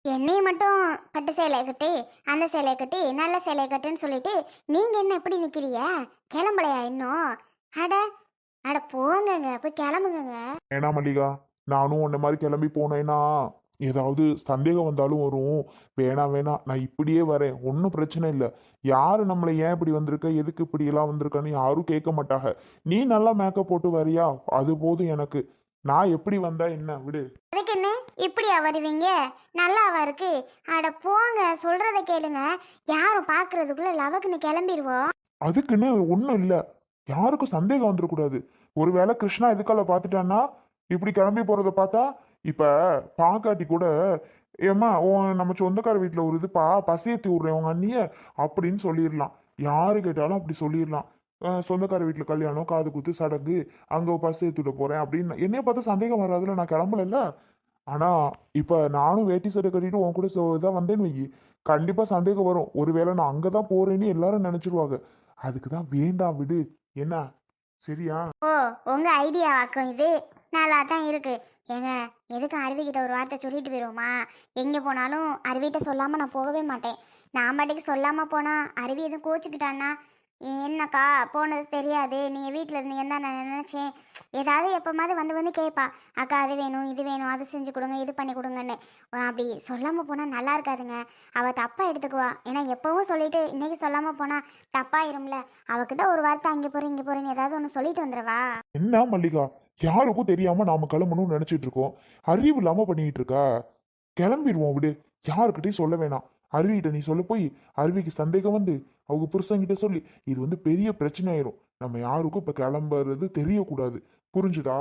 என்னைய மட்டும் பட்டு சேலை கட்டு, அந்த சேலை கட்டு, நல்ல சேலை கட்டுன்னு சொல்லிட்டு நீங்க என்ன இப்படி நிக்கிறீங்க? கிளம்பலையா இன்னும்? அட அட போங்கங்க, போய் கிளம்புங்கங்க. ஏன்னா மல்லிகா, நானும் உன்ன மாதிரி கிளம்பி போனேன்னா ஏதாவது சந்தேகம் வந்தாலும் வரும். வேணாம் வேணாம், நான் இப்படியே வரேன், ஒன்றும் பிரச்சனை இல்லை. யாரு நம்மளை ஏன் இப்படி வந்திருக்க, எதுக்கு இப்படி எல்லாம் வந்திருக்கன்னு யாரும் கேட்க மாட்டாங்க. நீ நல்லா மேக்கப் போட்டு வரியா, அது போதும் எனக்கு. நான் எப்படி வந்தா என்ன, விடு. அதுக்கு என்ன இப்படியா வருவீங்க? நல்லாவா இருக்கு? அட போங்க, சொல்றத கேளுங்க. யாரும் பாக்குறதுக்குள்ள லவக்குன்னு கிளம்பிடுவோம். அதுக்குன்னு ஒன்றும் இல்லை. யாருக்கும் சந்தேகம் வந்துடக்கூடாது. ஒருவேளை கிருஷ்ணா எதுக்கால பார்த்துட்டான்னா இப்படி கிளம்பி போறத பார்த்தா, இப்ப பாக்காட்டி கூட ஏம்மா நம்ம சொந்தக்கார வீட்டில் ஒரு இதுப்பா பசியத்தி விட்றேன் உங்க அண்ணிய அப்படின்னு சொல்லிடலாம். யாரு கேட்டாலும் அப்படி சொல்லிடலாம். சொந்தக்கார வீட்டில் கல்யாணம், காது குத்து, சடங்கு, அங்கே பசி ஏற்றிவிட போறேன் அப்படின்னு என்னைய பார்த்தா சந்தேகம் வராதுல, நான் கிளம்பல. ஆனா இப்ப நானும் வேட்டி சட்டை கட்டிட்டு உன் கூட இதாக வந்தேன்னு வை, கண்டிப்பா சந்தேகம் வரும். ஒருவேளை நான் அங்கதான் போறேன்னு எல்லாரும் நினைச்சிருவாங்க. அதுக்கு தான் வேண்டாம், விடு. என்ன, சரியா? ஓ, உங்க ஐடியா வாக்கும் இது. நல்லா தான் இருக்கு. ஏங்க, எதுக்கு அருவிக்கிட்ட ஒரு வார்த்தை சொல்லிட்டு போயிடுவோமா? எங்கே போனாலும் அருவிகிட்ட சொல்லாமல் நான் போகவே மாட்டேன். நான் பாட்டுக்கு சொல்லாமல் போனால் அருவி எதுவும் கோச்சிக்கிட்டான்னா, என்னக்கா போனது தெரியாது, நீங்கள் வீட்டில் இருந்தீங்கன்னு தான் நான் நினச்சேன். ஏதாவது எப்போமாவது வந்து வந்து கேட்பா, அக்கா அது வேணும் இது வேணும், அது செஞ்சு கொடுங்க, இது பண்ணி கொடுங்கன்னு. அப்படி சொல்லாமல் போனால் நல்லா இருக்காதுங்க. அவள் தப்பாக எடுத்துக்குவா. ஏன்னா எப்போவும் சொல்லிட்டு இன்றைக்கி சொல்லாமல் போனால் தப்பாயிரும்ல. அவகிட்ட ஒரு வார்த்தை அங்கே போகிறேன் இங்கே போகிறேன்னு ஏதாவது ஒன்று சொல்லிட்டு வந்துடுவா. என்ன மல்லிகா, யாருக்கும் தெரியாம நாம கிளம்பணும்னு நினைச்சிட்டு இருக்கோம். அறிவு இல்லாம பண்ணிட்டு இருக்கா. கிளம்பிடுவோம், விடு. யாருக்கிட்டையும் சொல்ல வேணாம். அருவிகிட்ட நீ சொல்ல போய் அருவிக்கு சந்தேகம் வந்து அவங்க புருஷங்கிட்ட சொல்லி இது வந்து பெரிய பிரச்சனை ஆயிரும். நம்ம யாருக்கும் இப்ப கிளம்புறது தெரியக்கூடாது, புரிஞ்சுதா?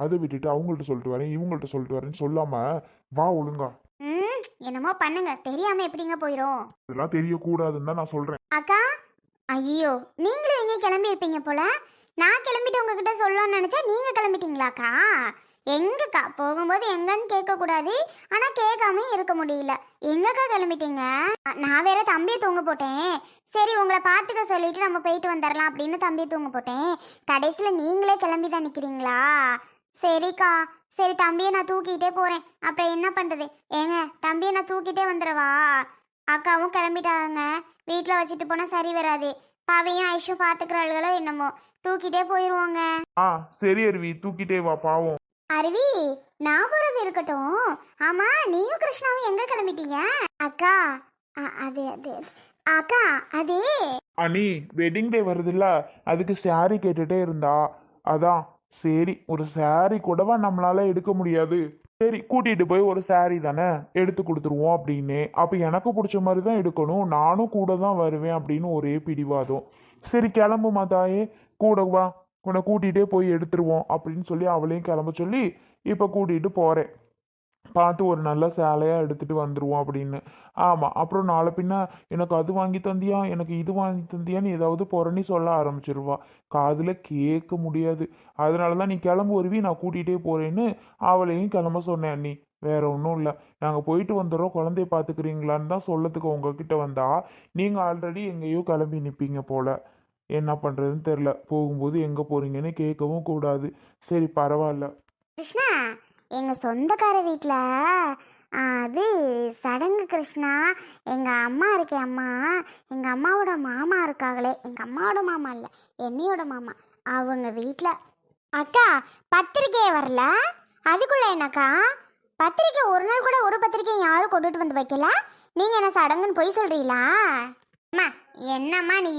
அதை விட்டுட்டு அவங்கள்ட்ட சொல்லிட்டு வரேன் இவங்கள்ட்ட சொல்லிட்டு வரேன்னு சொல்லாம வா ஒழுங்கா. என்னமோ பண்ணுங்க, தெரியாம எப்படிங்க போயிரும். இதெல்லாம் தெரியக்கூடாதுன்னு தான் நான் சொல்றேன். அக்கா, ஐயோ, நீங்களும் எங்கேயும் கிளம்பி இருப்பீங்க போல. நான் கிளம்பிட்டு உங்ககிட்ட சொல்லணும்னு நினைச்சா நீங்க கிளம்பிட்டீங்களாக்கா? எங்கக்கா போகும்போது எங்கன்னு கேட்கக்கூடாது, ஆனால் கேட்காம இருக்க முடியல. எங்கக்கா கிளம்பிட்டீங்க? நான் வேற தம்பியை தூங்க போட்டேன். சரி, உங்களை பார்த்துக்க சொல்லிட்டு நம்ம போயிட்டு வந்துடலாம் அப்படின்னு தம்பியை தூங்க போட்டேன். கடைசியில் நீங்களே கிளம்பி தான் நிற்கிறீங்களா? சரிக்கா, சரி, தம்பியை நான் தூக்கிட்டே போகிறேன். அப்புறம் என்ன பண்ணுறது? ஏங்க, தம்பியை நான் தூக்கிட்டே வந்துடுவா? அக்காவும் கிளம்பிட்டாங்க. வீட்டில் வச்சுட்டு போனால் சரி வராது. பவையும் ஐஷும் பார்த்துக்கிறாள்களோ என்னமோ, தூக்கிட்டே போயிடுவோங்க. சரி அருவி, தூக்கிட்டே வா, பாவம். அருவி, நான் போறது இருக்கட்டும். ஆமா, நீயும் கிருஷ்ணாவும் எங்க கிளம்பிட்டீங்க? அக்கா, அது அது அக்கா, அது அனி வெட்டிங் டே வருதுல்ல, அதுக்கு சாரி கேட்டுட்டே இருந்தா. அதான் சரி, ஒரு சாரி கூடவா நம்மளால எடுக்க முடியாது. சரி, கூட்டிட்டு போய் ஒரு சாரி தானே எடுத்து கொடுத்துருவோம் அப்படின்னு. அப்ப எனக்கு பிடிச்ச மாதிரி தான் எடுக்கணும், நானும் கூட தான் வருவேன் அப்படின்னு ஒரே பிடிவாதம். சரி கிளம்புமா தாயே, கூட வா, உன்னை கூட்டிகிட்டே போய் எடுத்துருவோம் அப்படின்னு சொல்லி அவளையும் கிளம்ப சொல்லி இப்போ கூட்டிகிட்டு போகிறேன். பார்த்து ஒரு நல்ல சேலையாக எடுத்துகிட்டு வந்துடுவோம் அப்படின்னு. ஆமாம், அப்புறம் நாளை பின்ன எனக்கு அது வாங்கி தந்தியா, எனக்கு இது வாங்கி தந்தியான்னு ஏதாவது புறணி சொல்ல ஆரம்பிச்சிருவா. காதில் கேட்க முடியாது. அதனால தான் நீ கிளம்பு வருவி, நான் கூட்டிகிட்டே போகிறேன்னு அவளையும் கிளம்ப சொன்னேன் அண்ணி. வேற ஒன்றும் இல்லை, நாங்கள் போயிட்டு வந்துடுறோம், குழந்தைய பார்த்துக்கிறீங்களான்னு தான் சொல்லத்துக்கு உங்ககிட்ட வந்தா. நீங்கள் ஆல்ரெடி எங்கேயோ கிளம்பி நிற்பீங்க போல. என்ன பண்ணுறதுன்னு தெரில. போகும்போது எங்கே போகிறீங்கன்னு கேட்கவும் கூடாது. சரி பரவாயில்ல. கிருஷ்ணா, எங்க சொந்தக்கார வீட்டில் அது சடங்கு கிருஷ்ணா. எங்க அம்மா இருக்கே அம்மா, எங்க அம்மாவோட மாமா இருக்காங்களே, எங்க அம்மாவோட மாமா இல்லை, என்னையோட மாமா, அவங்க வீட்டில். அக்கா, பத்திரிக்கையே வரல, அதுக்குள்ள என்னக்கா? பத்திரிக்கை ஒரு நாள் கூட ஒரு பத்திரிக்கையும் யாரும் கொண்டுட்டு வந்து வைக்கல. நீங்க என்ன சடங்குன்னு பொய் சொல்றீங்களா? அம்மா, என்னம்மா நீ?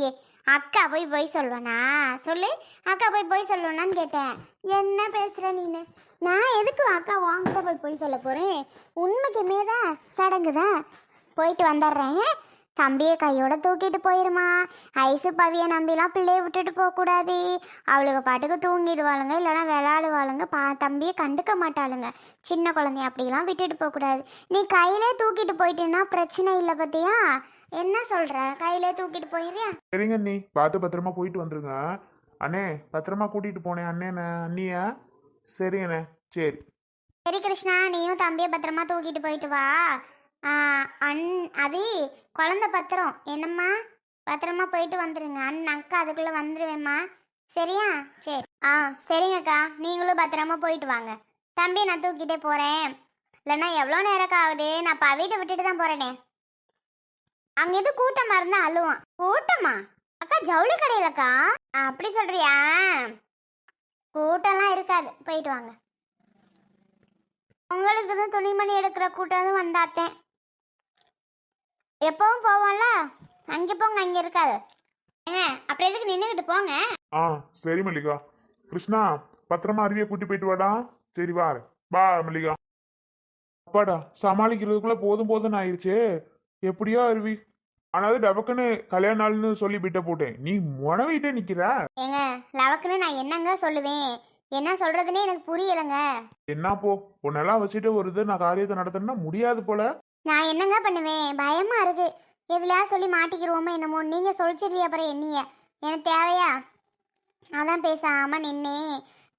அக்கா போய் பொய் சொல்லுவேனா? சொல்லு, அக்கா போய் பொய் சொல்லுவேனான்னு கேட்டேன். என்ன பேசுற நீனு? நான் எதுக்கு அக்கா வாங்கிட்ட போய் பொய் சொல்ல போறேன்? உண்மைக்குமே தான் சடங்கு தான். போயிட்டு வந்துடுறேன். தம்பியை கையோட தூக்கிட்டு போயிருமா. ஐசு பவியை நம்பிலாம் பிள்ளைய விட்டுட்டு போகக்கூடாது. அவளுக்கு பாட்டுக்கு தூங்கிடுவாளுங்க, இல்லைனா விளாடுவாளுங்க. தம்பியை கண்டுக்க மாட்டாளுங்க. சின்ன குழந்தைய அப்படிலாம் விட்டுட்டு போகக்கூடாது. நீ கையிலே தூக்கிட்டு போயிட்டேன்னா பிரச்சனை இல்லை பத்தியா? என்ன சொல்ற? கையிலே தூக்கிட்டு போயிடுறியா? சரிங்க அண்ணி, பார்த்து பத்திரமா போயிட்டு வந்துருங்க. அண்ணே, பத்திரமா கூட்டிட்டு போனேன் அண்ணேண்ணே அண்ணிய. சரி அண்ணே, சரி. சரி கிருஷ்ணா, நீயும் தம்பியை பத்திரமா தூக்கிட்டு போயிட்டு வா. அன் அது குழந்தை பத்திரம் என்னம்மா, பத்திரமா போயிட்டு வந்துடுங்க. அக்கா அதுக்குள்ளே வந்துடுவேம்மா. சரியா? சரி. சரிங்கக்கா, நீங்களும் பத்திரமா போயிட்டு வாங்க. தம்பியை நான் தூக்கிட்டே போகிறேன். இல்லைன்னா எவ்வளோ நேரம் ஆகுது? நான் வீட்டை விட்டுட்டு தான் போறேனே. அங்க எது கூட்டமா இருந்தா அழுவான். கூட்டமா? அக்கா ஜவுளி கடையிலக்கா? அப்படி சொல்றியா? கூட்டம்லாம் இருக்காது, போயிட்டு வாங்க. உங்களுக்கு தான் துணிமணி எடுக்கிற கூட்டம் வந்தாத்தேன். எப்பவும் போவோம்ல, அங்கே போங்க, அங்கே இருக்காது. ஏங்க அப்புறம் எதுக்கு நின்றுக்கிட்டு போங்க. ஆ சரி மல்லிகா. கிருஷ்ணா பத்திரமா அருவியை கூட்டி போயிட்டு வாடா. சரி வா வா மல்லிகா. அப்பாடா சமாளிக்கிறதுக்குள்ள போதும் போதும்னு ஆயிடுச்சே. எப்படியோ அருவி. ஆனாலும் டபக்குன்னு கல்யாண நாள்னு சொல்லி பிட்ட போட்டேன். நீ முனவிட்டே நிக்கிற. ஏங்க லவக்குன்னு நான் என்னங்க சொல்லுவேன்? என்ன சொல்றதுன்னே எனக்கு புரியலைங்க. என்ன போ உன்னெல்லாம் வச்சுட்டு ஒரு இது நான் காரியத்தை நடத்தணும்னா முடியாது போல. நான் என்னங்க பண்ணுவேன்? பயமா இருக்கு. எதுலையா சொல்லி மாட்டிக்கிறோமோ என்னமோ. நீங்க சொல்லிச்சிருவிய அப்புறம் என்னைய? எனக்கு தேவையா? அதான் பேசாம நின்னே.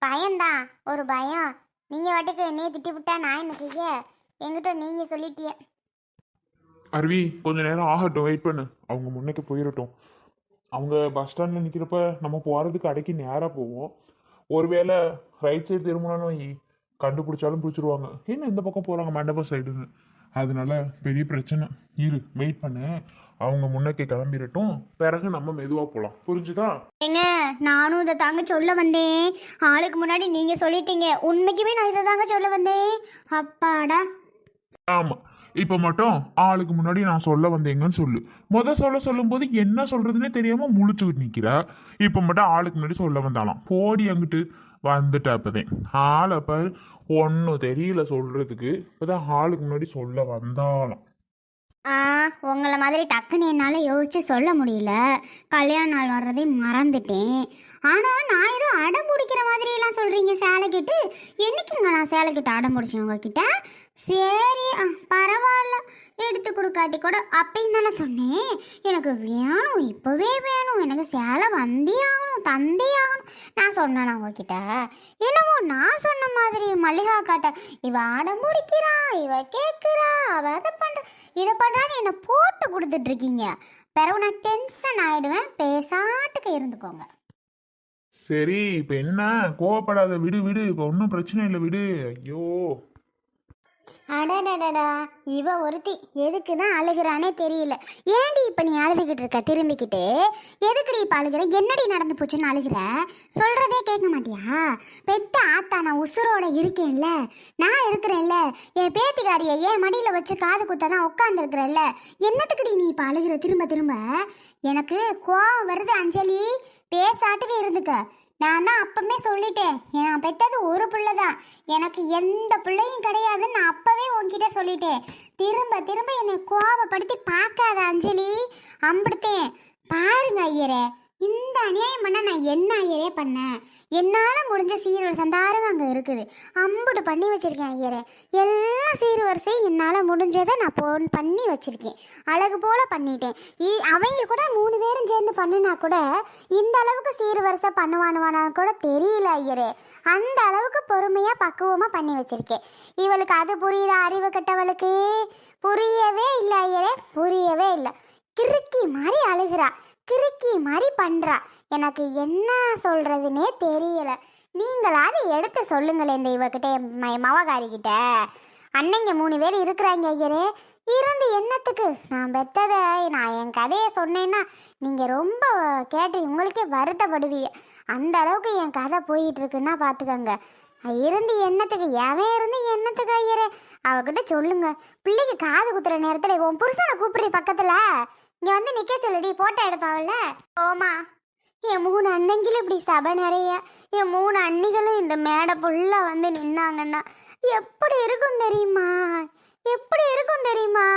பயம்தான், ஒரு பயம். நீங்க வாட்டுக்கு என்னைய திட்டி விட்டா நான் என்ன செய்ய? என்கிட்ட நீங்க சொல்லிட்டிய. அருவி கொஞ்ச நேரம் ஆகட்டும், வெயிட் பண்ணு. அவங்க முன்னைக்கு போயிடட்டும். அவங்க பஸ் ஸ்டாண்டில் நிற்கிறப்ப நம்ம போகிறதுக்கு அடைக்கி நேராக போவோம். ஒருவேளை ரைட் சைடு திரும்பினாலும் கண்டுபிடிச்சாலும் பிடிச்சிருவாங்க. என்ன இந்த பக்கம் போகிறாங்க மண்டபம் சைடுன்னு. அதனால பெரிய பிரச்சனை. இரு வெயிட் பண்ணு. அவங்க முன்னைக்கு கிளம்பிடட்டும், பிறகு நம்ம மெதுவாக போகலாம். புரிஞ்சுதா? ஏங்க நானும் இதை தாங்க சொல்ல வந்தேன். ஆளுக்கு முன்னாடி நீங்க சொல்லிட்டீங்க. உண்மைக்குமே நான் இதை தாங்க சொல்ல வந்தேன். அப்பாடா. ஆமாம், இப்போ மட்டும் ஆளுக்கு முன்னாடி நான் சொல்ல வந்தேங்கன்னு சொல்லு. சொல்லும்போது என்ன சொல்றதுன்னே தெரியாம முழிச்சுக்கிட்டு நிக்கிறா. இப்போ மட்டும் ஆளுக்கு முன்னாடி சொல்ல வந்தாலாம். போடி அங்கிட்டு வந்துட்டா. இப்போதான் ஆளை பாரு, ஒன்றும் தெரியல சொல்றதுக்கு. இப்போதான் ஆளுக்கு முன்னாடி சொல்ல வந்தாலாம். உங்களை மாதிரி டக்குன்னு என்னால் யோசிச்சு சொல்ல முடியல. கல்யாண நாள் வர்றதை மறந்துட்டேன். ஆனால் நான் ஏதோ அடம் பிடிக்கிற மாதிரியெல்லாம் சொல்கிறீங்க. சேலை கேட்டு என்னைக்குங்க நான் சேலை கேட்டு அடம் பிடிச்சேன் உங்ககிட்ட? சரி பரவாயில்ல, எடுத்து கொடுக்காட்டி கூட அப்படின்னு தானே சொன்னேன். எனக்கு வேணும், இப்போவே வேணும், எனக்கு சேலை வந்தே ஆகணும், தந்தே ஆகணும் நான் சொன்னேன் உங்ககிட்ட. என்னமோ நான் சொன்ன மாதிரி மல்லிகா காட்ட இவ அடம் பிடிக்கிறா, இவ கேட்குறா, அவ அதை பண்ணுற இதை பண்ணுறான்னு என்னை போட்டு கொடுத்துட்ருக்கீங்க. பிறகு நான் டென்ஷன் ஆகிடுவேன். பேசாட்டுக்கு இருந்துக்கோங்க. சரி இப்போ என்ன, கோவப்படாத, விடு விடு. இப்போ ஒன்றும் பிரச்சனை இல்லை, விடு. ஐயோ அடடடடா, இவ ஒருத்தி எதுக்கு தான் அழுகிறானே தெரியல. ஏன்டி இப்போ நீ அழுதுகிட்டு இருக்க திரும்பிக்கிட்டு? எதுக்குடி இப்போ அழுகிற? என்னடி நடந்து போச்சுன்னு அழுகிற? சொல்கிறதே கேட்க மாட்டியா? பெத்த ஆத்தா நான் உசுரோட இருக்கேன்ல, நான் இருக்கிறேன்ல, என் பேத்திக்காரியை என் மடியில் வச்சு காது குத்த தான் உட்காந்துருக்குறல்ல. என்னத்துக்குடி நீ இப்போ அழுகிற திரும்ப திரும்ப? எனக்கு கோவம் வருது அஞ்சலி. பேசாட்டுக்கு இருந்துக்க. நான் தான் அப்பவே சொல்லிட்டேன், நான் பெற்றது ஒரு பிள்ளை தான், எனக்கு எந்த பிள்ளையும் கிடையாதுன்னு நான் அப்பவே உன்கிட்ட சொல்லிட்டேன். திரும்ப திரும்ப என்னை கோபப்படுத்தி பார்க்காத அஞ்சலி. அம்பிடுத்தேன் பாருங்க ஐயரே, இந்த அநியாயம் பண்ண நான் என்ன ஐயரே பண்ணேன்? என்னால் முடிஞ்ச சீர்வரிசை சந்தாருங்க அங்கே இருக்குது, அம்புட்டு பண்ணி வச்சுருக்கேன் ஐயரே. எல்லாம் சீர்வரிசை என்னால் முடிஞ்சதை நான் பண்ணி வச்சுருக்கேன். அழகு போல் பண்ணிட்டேன். அவங்க கூட 3 பேரும் சேர்ந்து பண்ணினா கூட இந்த அளவுக்கு சீர்வரிசை பண்ணுவானுவானா கூட தெரியல ஐயரே. அந்த அளவுக்கு பொறுமையாக பக்குவமாக பண்ணி வச்சுருக்கேன். இவளுக்கு அது புரியுதா? அறிவு கட்டவளுக்கு புரியவே இல்லை ஐயரே, புரியவே இல்லை. கிறுக்கி மாதிரி அழுகிறா, கிறுக்கி மாதிரி பண்ணுறா. எனக்கு என்ன சொல்கிறதுனே தெரியல. நீங்களாவது எடுத்து சொல்லுங்களேன் இந்த இவகிட்ட, மவகாரிக்கிட்ட. அன்னைங்க 3 பேர் இருக்கிறாங்க ஐயரே. இருந்து என்னத்துக்கு? நான் பெற்றதை நான் என் கதையை சொன்னேன்னா நீங்கள் ரொம்ப கேட்டு உங்களுக்கே வருத்தப்படுவீங்க. அந்த அளவுக்கு என் கதை போயிட்டுருக்குன்னா பார்த்துக்கங்க. இருந்து என்னத்துக்கு? எவன் இருந்து என்னத்துக்கு ஐயரே? அவகிட்ட சொல்லுங்க. பிள்ளைக்கு காது குத்துற நேரத்தில் உன் புருஷனை கூப்பிடுறி பக்கத்தில் இங்கே வந்து நிற்க சொல்லுடி, போட்டோ எடுப்பாவல்ல. ஓமா, என் 3 அண்ணங்களும் இப்படி சபை நிறைய, என் 3 அண்ணிகளும் இந்த மேடை ஃபுல்லாக வந்து நின்னாங்கன்னா எப்படி இருக்கும் தெரியுமா? எப்படி இருக்கும் தெரியுமா?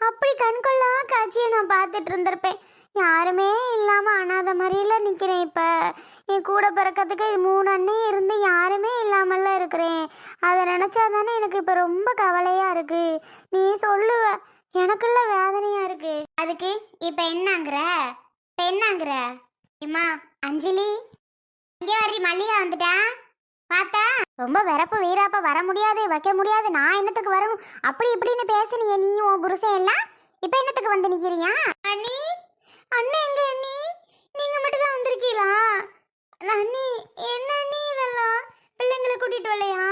அப்படி கண்கொள்ளா காட்சியை நான் பார்த்துட்டு இருந்திருப்பேன். யாருமே இல்லாமல் அனாத மாதிரிலாம் நிற்கிறேன். இப்போ என் கூட பிறக்கிறதுக்கு 3 அண்ணையும் இருந்து யாருமே இல்லாமல்லாம் இருக்கிறேன். அதை நினச்சா தானே எனக்கு இப்போ ரொம்ப கவலையாக இருக்குது. நீ சொல்லுவ, எனக்குள்ள வேதனையாக இருக்குது. அதுக்கு இப்போ என்னங்கிற? இப்போ என்னங்கிற? ஏம்மா அஞ்சலி, இங்கே வர்றி, மல்லிகா வந்துட்டா பார்த்தா? ரொம்ப விரப்பு வீராப்ப வர முடியாது, வைக்க முடியாது, நான் என்னத்துக்கு வரணும் அப்படி இப்படின்னு பேசுனீங்க நீ உன் புருஷன் எல்லாம். இப்போ என்னத்துக்கு வந்து நிற்கிறியா? அண்ணி, அண்ணன் எங்க அண்ணி? நீங்கள் மட்டும் தான் வந்திருக்கீங்களா? அண்ணி என்ன அண்ணி இதெல்லாம்? பிள்ளைங்களை கூட்டிகிட்டு வரலையா?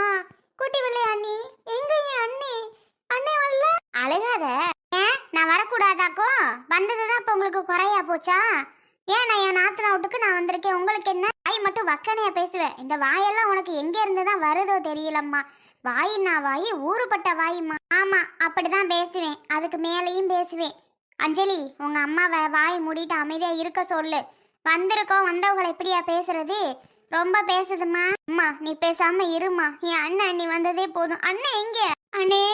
கூட்டி வரலையா அண்ணி? எங்க என் அண்ணி? அண்ணே வரல. அழுகாத. ஏன் நான் வரக்கூடாதாக்கும்? வந்ததுதான் அப்ப உங்களுக்கு குறையா போச்சா? ஏன் நான் என் நாத்தனா வீட்டுக்கு நான் வந்திருக்கேன், உங்களுக்கு என்ன? வாய் மட்டும் வக்கனையா பேசுவேன். இந்த வாயெல்லாம் உனக்கு எங்க இருந்து தான் வருதோ தெரியலம்மா. வாயின்னா வாய் ஊறுபட்ட வாயுமா. ஆமா அப்படிதான் பேசுவேன், அதுக்கு மேலேயும் பேசுவேன். அஞ்சலி, உங்க அம்மாவை வாய் மூடிட்டு அமைதியா இருக்க சொல்லு. வந்திருக்கோம், வந்தவங்களை இப்படியா பேசுறது? ரொம்ப பேசுதுமா. அம்மா நீ பேசாம இருமா. என் அண்ணன் நீ வந்ததே போதும். அண்ணன் எங்க? அண்ணே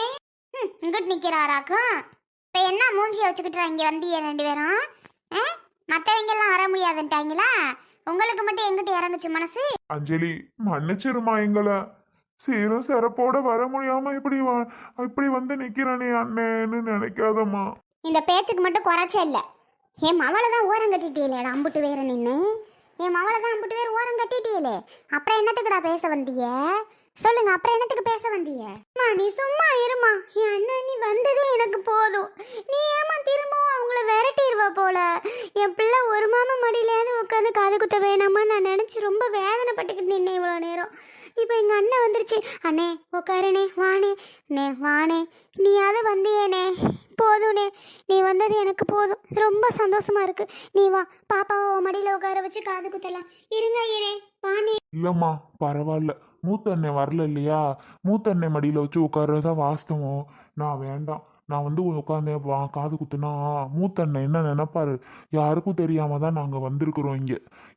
இங்கிட்டு நிக்கிறாராக்கும். இப்ப என்ன மூஞ்சி வச்சுக்கிட்டு இங்க வந்தீங்க ரெண்டு பேரும்? மற்றவங்க எல்லாம் வர முடியாதுன்ட்டாங்களா? உங்களுக்கு மட்டும் எங்கிட்ட இறங்குச்சு மனசு? அஞ்சலி மன்னிச்சிருமா எங்களை. சீரும் சிறப்போட வர முடியாம இப்படி வந்து நிக்கிறானே அண்ணேன்னு நினைக்காதம்மா. இந்த பேச்சுக்கு மட்டும் குறைச்சே இல்லை. என் மவளை தான் ஓரம் கட்டிட்டீங்களேடா அம்புட்டு வேற நின்று. என் மவளை தான் அம்புட்டு வேறு ஓரம் கட்டிட்டீங்களே. அப்புறம் என்னத்துக்குடா பேச வந்தீங்க? சொல்லுங்க, அப்புறம் என்னத்துக்கு பேச வந்தீங்க? அம்மா நீ சும்மா இருமா. என் அண்ணன் நீ வந்ததே எனக்கு போதும். நீ ஏமா திரும்பவும் அவங்கள விரட்டிடுவா போல. என் பிள்ளை ஒரு மாமா மடியிலேருந்து உட்காந்து காது குத்த வேணாமா நான் நினச்சி ரொம்ப வேதனைப்பட்டுக்கிட்டு நின்னேன் இவ்வளோ நேரம். இப்போ எங்கள் அண்ணன் வந்துருச்சு. அண்ணே உட்காருண்ணே, வாணே நே வாணே. நீயாவது வந்தியேனே, போதும்னே. நீ வந்தது எனக்கு போதும், ரொம்ப சந்தோஷமா இருக்கு. நீ வா, பாப்பாவை மடியில் உட்கார வச்சு காது குத்தலாம். இருங்க ஐயனே, வாணே. இல்லம்மா பரவாயில்ல, மூத்த அண்ணன் வரல இல்லையா, மூத்த அண்ணன் மடியில வச்சு உட்கார்றதா வாஸ்தவம். நான் வேண்டாம், நான் வந்து உட்காந்தேன் காது குத்துனா மூத்த அண்ணன் என்ன நினைப்பாரு? யாருக்கும் தெரியாம தான் நாங்க வந்திருக்கிறோம் இங்க.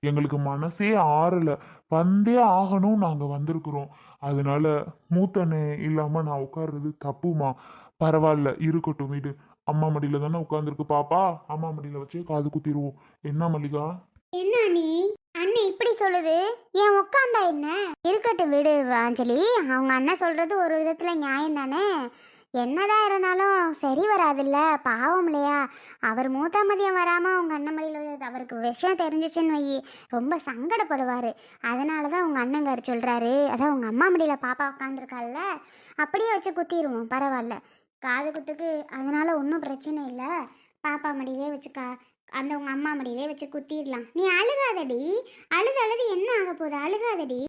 எங்களுக்கு மனசே ஆறல, வந்தே ஆகணும் நாங்க வந்திருக்கிறோம். அதனால மூத்த அண்ணன் இல்லாம நான் உட்கார்றது தப்புமா. பரவாயில்ல இருக்கட்டும் வீடு. அம்மா மடியில தானே உட்காந்துருக்கு பாப்பா, அம்மா மடியில வச்சு காது குத்திடுவோம். என்ன மல்லிகா? என்ன நீ அண்ணே இப்படி சொல்லுது? ஏன் உட்காந்தா என்ன? இருக்கட்டும் விடு அஞ்சலி. அவங்க அண்ணன் சொல்றது ஒரு விதத்துல நியாயம் தானே. என்னதான் இருந்தாலும் சரி வராதுல்ல, பாவம் இல்லையா? அவர் மூத்த மதியம் வராமல் உங்கள் அண்ணன் மடியில் அவருக்கு விஷயம் தெரிஞ்சிச்சுன்னு வை, ரொம்ப சங்கடப்படுவார். அதனால தான் உங்கள் அண்ணங்கார் சொல்கிறாரு, அதான் உங்கள் அம்மா மடியில் பாப்பா உட்காந்துருக்காள்ல, அப்படியே வச்சு குத்திடுவோம். பரவாயில்ல, காது குத்துக்கு அதனால ஒன்றும் பிரச்சனை இல்லை. பாப்பா மடியிலே வச்சு அந்த உங்கள் அம்மா மடியிலே வச்சு குத்திடலாம். நீ அழுகாதடி. அழுது என்ன ஆக போகுது? அழுகாதடி.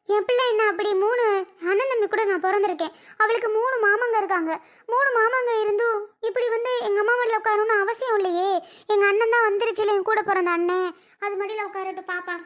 என் பிள்ளை என்ன அப்படி 3 அண்ணன் தம்பி கூட நான் பிறந்திருக்கேன். அவளுக்கு 3 மாமங்க இருக்காங்க. 3 மாமங்க இருந்தும் இப்படி வந்து எங்கள் அம்மா மடியில் உட்காரணும்னு அவசியம் இல்லையே. எங்கள் அண்ணன் தான் வந்துருச்சுல, என் கூட பிறந்த அண்ணன். அது மடியில் உட்காரட்டும் பாப்பா.